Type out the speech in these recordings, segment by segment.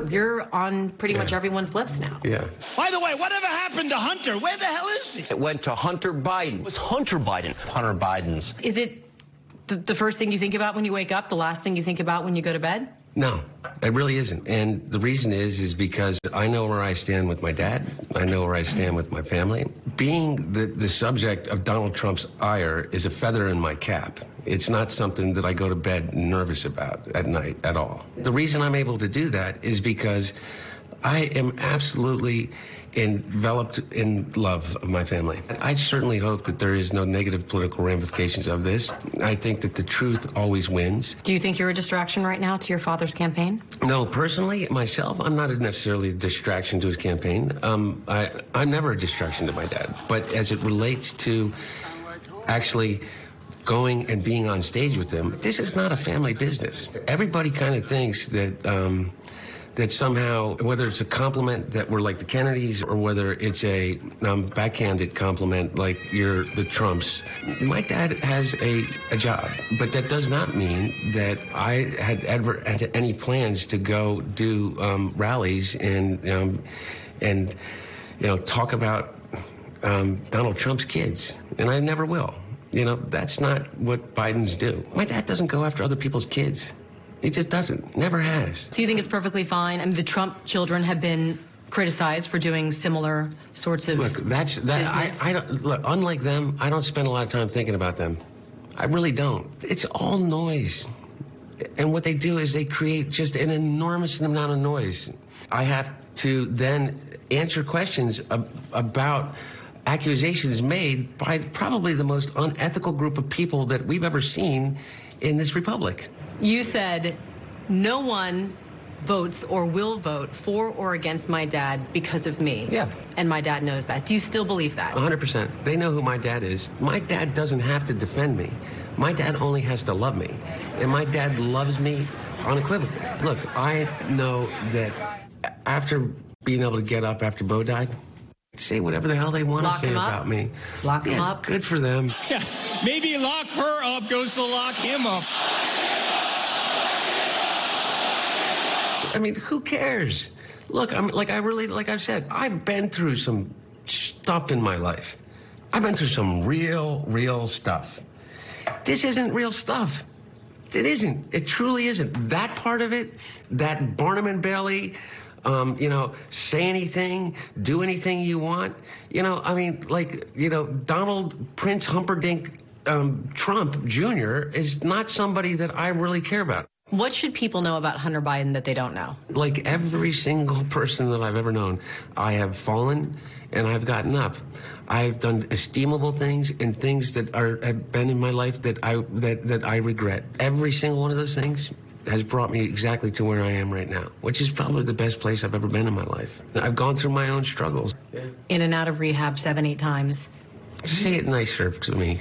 You're on pretty much everyone's lips now. Yeah. By the way, whatever happened to Hunter? Where the hell is he? It went to Hunter Biden. It was Hunter Biden. Hunter Biden's. Is it the first thing you think about when you wake up, the last thing you think about when you go to bed? No, it really isn't. And the reason is because I know where I stand with my dad. I know where I stand with my family. Being the subject of Donald Trump's ire is a feather in my cap. It's not something that I go to bed nervous about at night at all. The reason I'm able to do that is because I am absolutely enveloped in love of my family. I certainly hope that there is no negative political ramifications of this. I think that the truth always wins. Do you think you're a distraction right now to your father's campaign? No, personally, myself, I'm not necessarily a distraction to his campaign. I'm never a distraction to my dad. But as it relates to actually going and being on stage with him, this is not a family business. Everybody kind of thinks that that somehow, whether it's a compliment that we're like the Kennedys or whether it's a backhanded compliment like you're the Trumps, my dad has a job. But that does not mean that I had ever had any plans to go do rallies and talk about Donald Trump's kids. And I never will. That's not what Bidens do. My dad doesn't go after other people's kids. He just doesn't. Never has. So you think it's perfectly fine? I mean, the Trump children have been criticized for doing similar sorts of business. I don't look. Unlike them, I don't spend a lot of time thinking about them. I really don't. It's all noise, and what they do is they create just an enormous amount of noise. I have to then answer questions about accusations made by probably the most unethical group of people that we've ever seen in this republic. You said no one votes or will vote for or against my dad because of me. Yeah. And my dad knows that. Do you still believe that? 100%. They know who my dad is. My dad doesn't have to defend me. My dad only has to love me. And my dad loves me unequivocally. Look, I know that after being able to get up after Bo died, say whatever the hell they want to say about me. Lock him up. Good for them. Yeah, maybe lock her up goes to lock him up. I mean, who cares? Look, like I've said, I've been through some stuff in my life. I've been through some real stuff. This isn't real stuff. It isn't. It truly isn't. That part of it, that Barnum and Bailey, say anything, do anything you want. Donald Prince Humperdinck Trump Jr. is not somebody that I really care about. What should people know about Hunter Biden that they don't know? Like every single person that I've ever known, I have fallen and I've gotten up. I've done esteemable things and things that have been in my life that I regret. Every single one of those things has brought me exactly to where I am right now, which is probably the best place I've ever been in my life. I've gone through my own struggles. In and out of rehab 7-8 times. Say it nicer to me.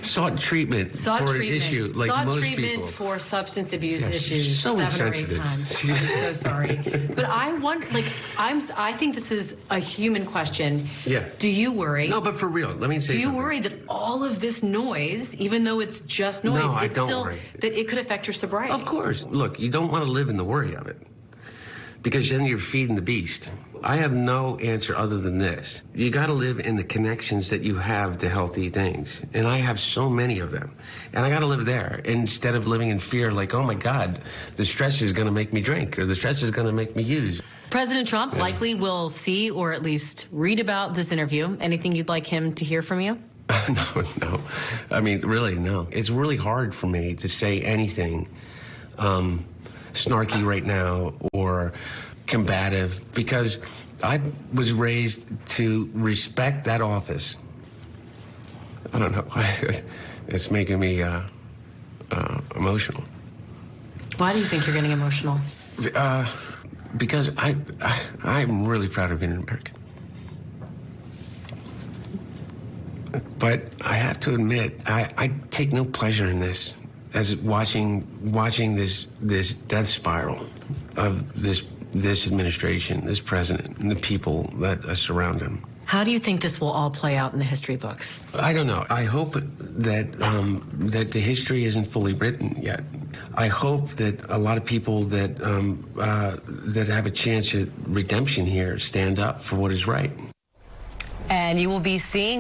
Sought treatment for an issue like Sought most treatment people. For substance abuse issues so 7 or 8 insensitive. times. I'm so sorry. But I think this is a human question. Yeah. Do you worry? No, but for real, let me say Do you something. worry that all of this noise, even though it's just noise, No, I it's don't still worry. that it could affect your sobriety? Of course. Look, you don't want to live in the worry of it, because then you're feeding the beast. I have no answer other than this. You got to live in the connections that you have to healthy things. And I have so many of them. And I got to live there instead of living in fear like, oh, my God, the stress is going to make me drink or the stress is going to make me use. President Trump likely will see or at least read about this interview. Anything you'd like him to hear from you? No. I mean, really, no. It's really hard for me to say anything snarky right now or combative, because I was raised to respect that office. I don't know. It's making me emotional. Why do you think you're getting emotional? Because I'm really proud of being an American. But I have to admit, I take no pleasure in this, as watching this death spiral of this administration, this president, and the people that surround him. How do you think this will all play out in the history books? I don't know. I hope that the history isn't fully written yet. I hope that a lot of people that that have a chance at redemption here stand up for what is right. And you will be seeing